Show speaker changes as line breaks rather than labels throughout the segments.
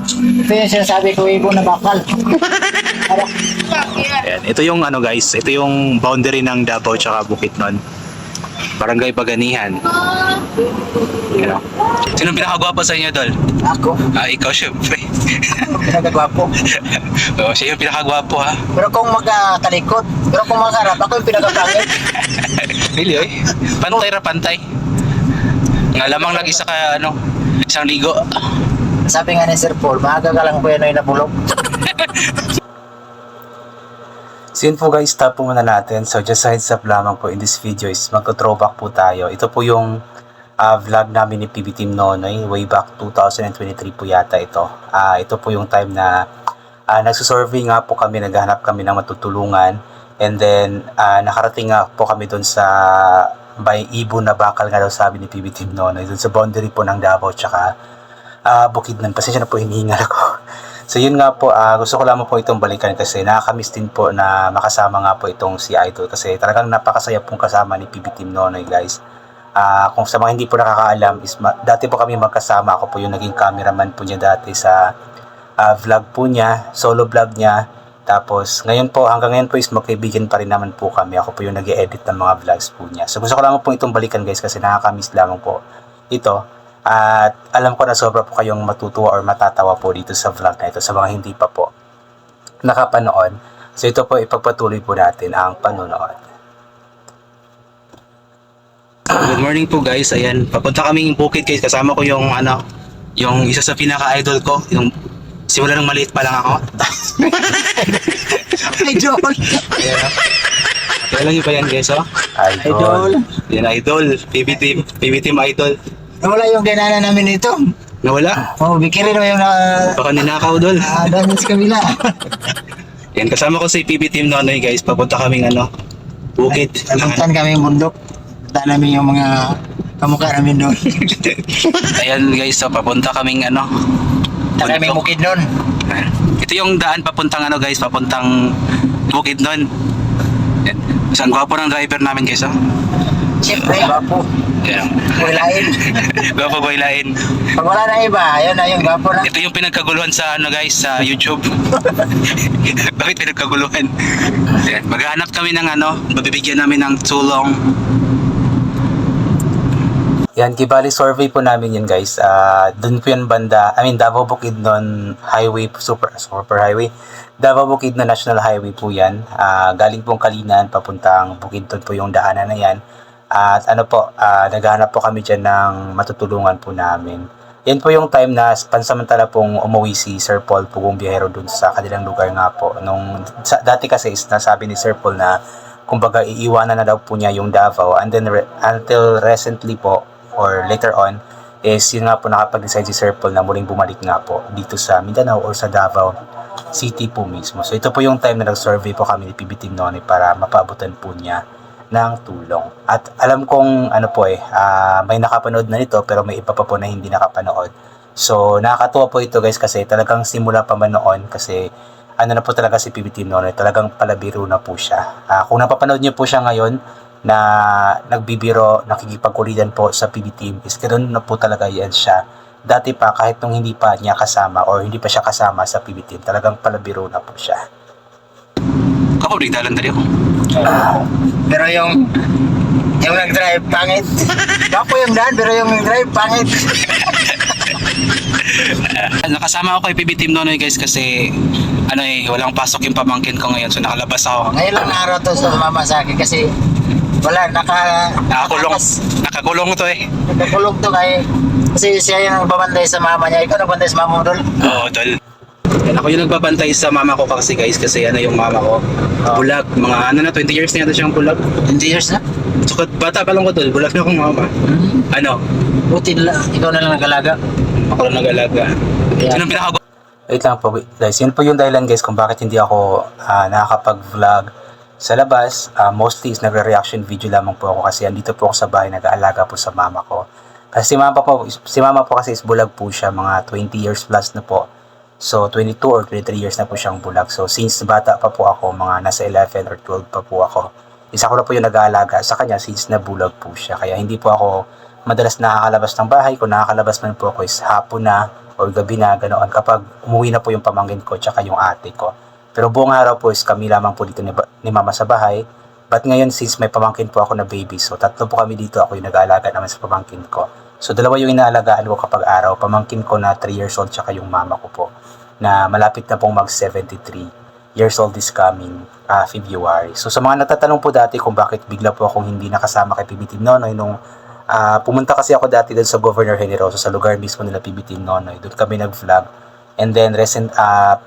Ito yung sinasabi ko, ibon na bakal.
Ayan. Ito yung ano guys, ito yung boundary ng Davao tsaka Bukidnon. Barangay Paganihan. Ano? Sino pinakagwapo sa inyo, Dol?
Ako,
Ikaw syempre.
pinagagwapo.
Oo, siya yung pinakagwapo ha.
Pero kung magkatalikod, pero kung magharap, ako yung pinagapangit.
Really, oy? Pantay ra pantay. Nga lamang nag-isa ka, isang ligo.
Sabi nga ni Sir Paul, maaga ka lang po yan ay nabulok.
So yun po guys, stop po muna natin. So just a heads up lamang po in this video is magko-throwback po tayo. Ito po yung vlog namin ni PB Team Nonoy way back 2023 po yata ito. Ito po yung time na nagsusurvey nga po kami, naghahanap kami ng matutulungan. And then nakarating nga po kami doon sa by ibon na bakal nga daw sabi ni PB Team Nonoy. Doon sa boundary po ng Davao tsaka Bukidnon. Pasensya na po, hinihingal ako. So yun nga po, gusto ko lamang po itong balikan kasi nakakamiss din po na makasama nga po itong si Idol kasi talagang napakasaya pong kasama ni PB Team Nonoy guys. Kung sa mga hindi po nakakaalam, dati po kami magkasama, ako po yung naging cameraman po niya dati sa vlog po niya, solo vlog niya. Tapos ngayon po, hanggang ngayon po is magkaibigan pa rin naman po kami, ako po yung nag-edit ng mga vlogs po niya. So gusto ko lamang po itong balikan guys kasi nakakamiss lamang po ito. At alam ko na sobra po kayong matutuwa or matatawa po dito sa vlog na ito sa mga hindi pa po nakapanood. So ito po, ipagpatuloy po natin ang panonood.
Good morning po guys. Ayan, papunta kaming bukid guys. Kasama ko yung yung isa sa pinaka-idol ko. Yung simula nung maliit pa lang ako.
Idol!
Ayan. Kailan nyo ba yan guys, oh?
Idol!
Yan, idol. PB Team Idol.
Nawala yung dinaanan namin ito.
Nawala?
Oh, bikirin mo yung
Baka ninakaw, Dol.
dami sa kabila.
Yan, kasama ko si PB Team Nonoy guys. Papunta kaming bukid.
Napuntan kami yung bundok. Punta namin yung mga kamukha namin doon.
Ayan guys, so papunta kaming
Taka kami mukid doon.
Ito yung daan papuntang guys, papuntang Bukidnon. Yan. Isang gwapo ng driver namin guys, oh.
Siyempre, bapo.
Yan.
Buhilain.
Gwapo boylain.
Pag wala na iba, ayun na yung bapo na.
Ito yung pinagkaguluhan sa guys, sa YouTube. Bakit pinagkaguluhan? Yan. Maghahanap kami ng mabibigyan namin ng tulong.
Yan, Kibali survey po namin yun guys. Doon po yan banda, Davao Bukidnon Highway, super highway. Davao Bukidnon National Highway po yan. Galing pong Kalinan, papuntang Bukidnon po yung daanan na yan. At naghahanap po kami dyan ng matutulungan po namin. Yan po yung time na pansamantala pong umuwi si Sir Paul Pugong Biyahero dun sa kanilang lugar nga po. Dati kasi is nasabi ni Sir Paul na kumbaga iiwanan na daw po niya yung Davao. And then until recently po, or later on, is yun nga po nakapag-decide si Sir Paul na muling bumalik nga po dito sa Mindanao or sa Davao City po mismo. So ito po yung time na nag-survey po kami ni PB Team Nonoy para mapaabutan po niya ng tulong. At alam kong may nakapanood na nito pero may iba pa po na hindi nakapanood. So nakakatuwa po ito guys kasi talagang simula pa man noon kasi na po talaga si PB Team Nonoy, talagang palabiro na po siya. Kung napapanood niyo po siya ngayon na nagbibiro, nakikipagkulitan po sa PB Team, is ganoon na po talaga yan siya. Dati pa kahit nung hindi pa niya kasama or hindi pa siya kasama sa PB Team, talagang palabiro na po siya.
Ako rin dalan dali ako.
Pero yung nag-drive, pangit. Bapo yung daan, pero yung nag-drive, pangit.
Nakasama ako kay PB Team Nonoy guys kasi walang pasok yung pamangkin ko ngayon so nakalabas ako.
Ngayon lang na araw to sa mama sa akin kasi wala,
Nakakulong to eh.
nakakulong to kasi siya yung nagbabantay sa mama niya. Ikaw nagbantay sa mama mo doon?
Oo, Dol. Yan, ako yung nagbabantay sa mama ko kasi guys kasi yung mama ko. Bulag, mga 20 years na yata siyang bulag.
20 years na?
So bata pa lang ko Dol, bulag na akong mama.
Buti na, ikaw na lang nag-alaga.
Ako lang nag-alaga.
Yeah.
Yun ang pinaka
Wait lang po guys, yun po yung dahilan guys kung bakit hindi ako nakakapag-vlog sa labas. Mostly is nagre-reaction video lamang po ako kasi andito po ako sa bahay, nag-aalaga po sa mama ko. Kasi si mama po kasi is bulag po siya, mga 20 years plus na po. So 22 or 23 years na po siyang bulag. So since bata pa po ako, mga nasa 11 or 12 pa po ako, isa ko na po yung nag-aalaga sa kanya since nabulag po siya. Kaya hindi po ako madalas nakakalabas ng bahay. Kung nakakalabas man po ako is hapon na or gabi na ganoon kapag umuwi na po yung pamangkin ko tsaka yung ate ko. Pero buong araw po is kami lamang po dito ni mama sa bahay. But ngayon since may pamangkin po ako na baby, so tatlo po kami dito, ako yung nag-aalaga naman sa pamangkin ko. So dalawa yung inaalagaan ko kapag araw, pamangkin ko na 3 years old tsaka yung mama ko po na malapit na pong mag 73 years old this coming February. So sa mga natatanong po dati kung bakit bigla po akong hindi nakasama kay PBT Nonoy nung pumunta kasi ako dati doon sa Governor Generoso sa lugar mismo nila PBT Nonoy. Doon kami nag-vlog. And then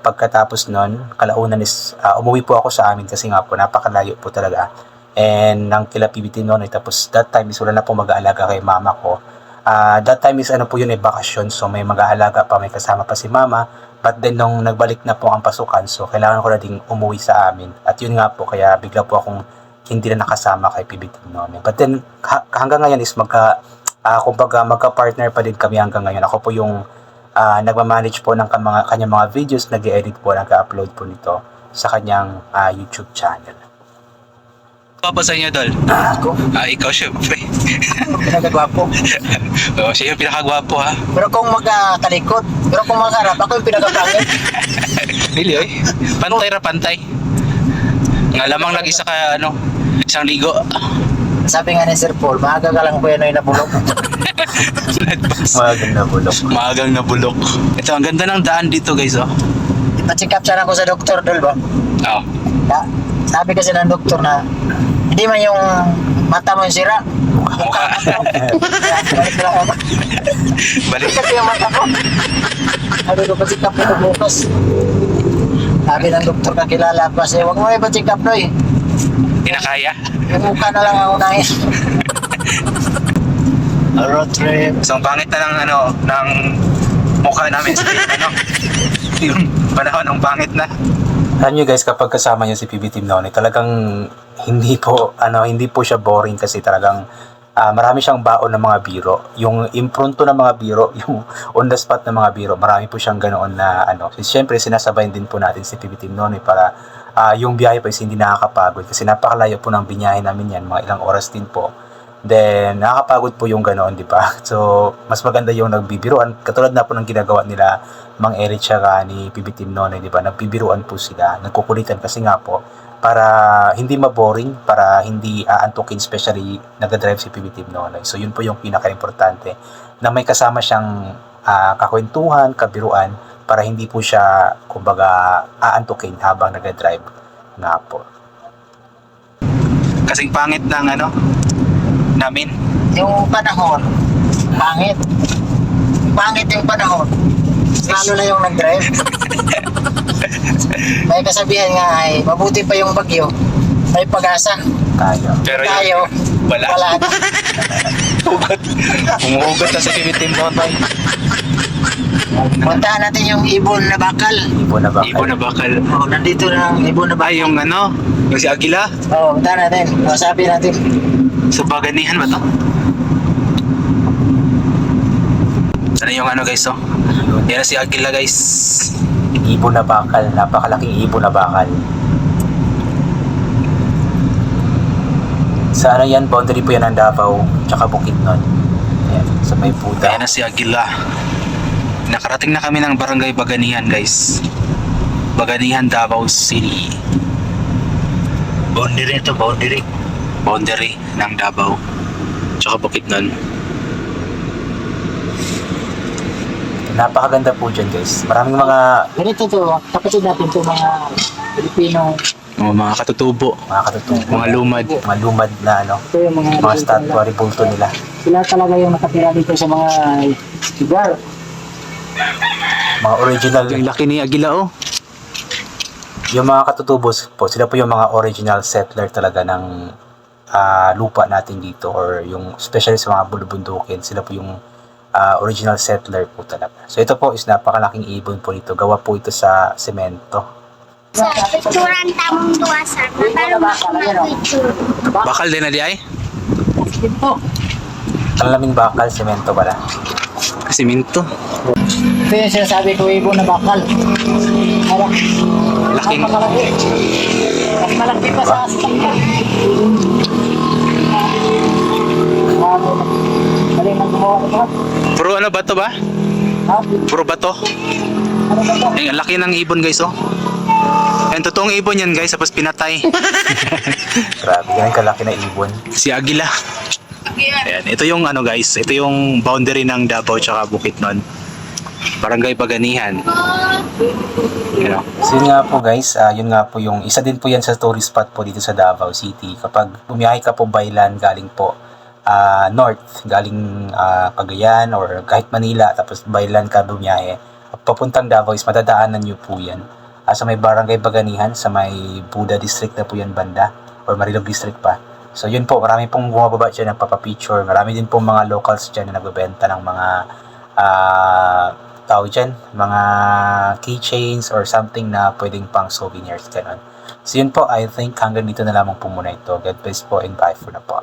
pagkatapos nun, kalaunan is umuwi po ako sa amin kasi nga po napakalayo po talaga. And nang kila PBT Nonoy, tapos that time is wala na po mag-aalaga kay mama ko. That time is ano po yun, bakasyon, so may mag-aalaga pa, may kasama pa si mama. But then nung nagbalik na po ang pasukan, so kailangan ko na ding umuwi sa amin. At yun nga po, kaya bigla po akong hindi na nakasama kay PBT Nonoy. But then hanggang ngayon is kumbaga magka-partner pa din kami hanggang ngayon. Ako po yung nagmamanage po ng kanyang mga videos, nag-edit po, nag-upload po nito sa kanyang YouTube channel.
Pa sa inyo, Dol?
Ako,
Ikaw syempre.
pinagagwapo.
Siya yung pinakagwapo ha.
Pero kung magkatalikod, pero kung magkarap, ako yung pinagapangit.
Dili oy. Pantay ra pantay. Nga lamang nag-isa ka isang ligo.
Sabi nga ni Sir Paul, maaga ka lang po yan ay nabulok.
Magang na bulok.
Maagang nabulok. Ito, ang ganda ng daan dito guys oh.
Ipa-check up sana ako sa doktor, Dol ba?
Oo.
Sabi kasi ng doktor na hindi man yung mata mo yung sira.
Mukha.
Balik lang ako.
Balik.
Kasi yung mata ko. Sabi ko, pa-check up ko bukas. Sabi ng doktor na kilala ko kasi, huwag mo ipa-check up, Noy.
Hindi na kaya.
Yung mukha na lang ako nangin. Road trip.
So, ang pangit na ng mukha namin sa yung panahon ng pangit na.
Alam nyo guys, kapag kasama nyo si PBT Nonoy, talagang hindi po siya boring kasi talagang marami siyang baon ng mga biro. Yung impronto ng mga biro, yung on the spot ng mga biro, marami po siyang ganoon na Siyempre, sinasabayin din po natin si PBT Nonoy para yung biyahe pa is hindi nakakapagod kasi napakalayo po ng binyahe namin yan, mga ilang oras din po. Then, nakakapagod po yung ganoon, di ba? So, mas maganda yung nagbibiruan. Katulad na po ng ginagawa nila Mang Eric tsaka ni PBT Nonoy, di ba? Nagbibiruan po sila, nagkukulitan kasi nga po, para hindi maboring, para hindi aantukin, especially nag-drive si PBT Nonoy. So, yun po yung pinaka-importante, na may kasama siyang kakwentuhan, kabiruan, para hindi po siya, kumbaga, aantukin habang nag-drive nga po.
Kasing pangit ng namin.
Yung panahon, pangit. Pangit yung panahon. Lalo na yung nag-drive. May kasabihan nga ay, mabuti pa yung bagyo. May pag-asa.
Pero
Tayo,
wala.
wala.
Hugot. Umuhugot na sa PBT Nonoy.
Puntahan natin yung ibon na bakal.
Ibon na ba?
Ibon na bakal.
Oh, nandito na ang ibon na bakal.
Yung si Agila.
Oh, puntahan natin. Masabi natin.
Sa Baganihan ba to? Sana yung guys oh. Yan na si Agila guys.
Ibon na bakal, napakalaking ibon na bakal. Sa yan, boundary po yan ng Davao, tsaka Bukidnon. Ayan, sa may puta.
Yan na si Agila. Nakarating na kami ng Barangay Baganihan guys. Baganihan, Davao City.
Boundary ito, boundary.
Boundary ng Davao tsaka Bukidnon.
Napakaganda po dyan guys. Maraming mga
Ganito to, kapatid natin to mga Pilipino.
Mga katutubo,
katutong,
mga lumad.
mga lumad na
Ito yung
mga statwa, ribulto nila.
Sila talaga yung nakatira dito sa mga lugar.
Mga original,
Yung laki ni Agila oh.
yung mga katutubos po, sila po yung mga original settler talaga ng lupa natin dito, or yung especially sa mga bulubundukin, sila po yung original settler po talaga. So ito po is napakalaking ibon po nito. Gawa po ito sa semento.
Sa picturean tamong duwasan. Matalo mag-picture.
Bakal din na di ay?
Ito.
Ang laming bakal, semento pala.
Siminto.
Ito yung sinasabi ko, ibon na bakal.
Laking.
Mas malaki pa sa asitang. Galing ng gumawa ito.
Puro ba to ba? Puro bato.
Ano ba to?
Eh, ang laki ng ibon guys oh. Yan, totoong ibon yan guys, tapos pinatay.
Grabe, ganun kalaki na ibon.
Si Agila. Ayan, ito yung ano guys, ito yung boundary ng Davao tsaka Bukidnon. Barangay Paganihan. You know?
So yun nga po guys, yun nga po yung isa din po yan sa tourist spot po dito sa Davao City. Kapag bumiyahe ka po by land galing po north, galing Cagayan or kahit Manila, tapos by land ka bumiyahe, papuntang Davao is madadaanan nyo po yan. Sa may Barangay Paganihan, sa may Buda District na po yan banda, or Marilog District pa. So yun po, marami pong bumababa dyan nagpapapicture. Marami din po mga locals dyan na nagbebenta ng mga tawag dyan, mga keychains or something na pwedeng pang souvenirs, ganun. So yun po, I think hanggang dito na lamang po muna ito. God bless po and bye for na po.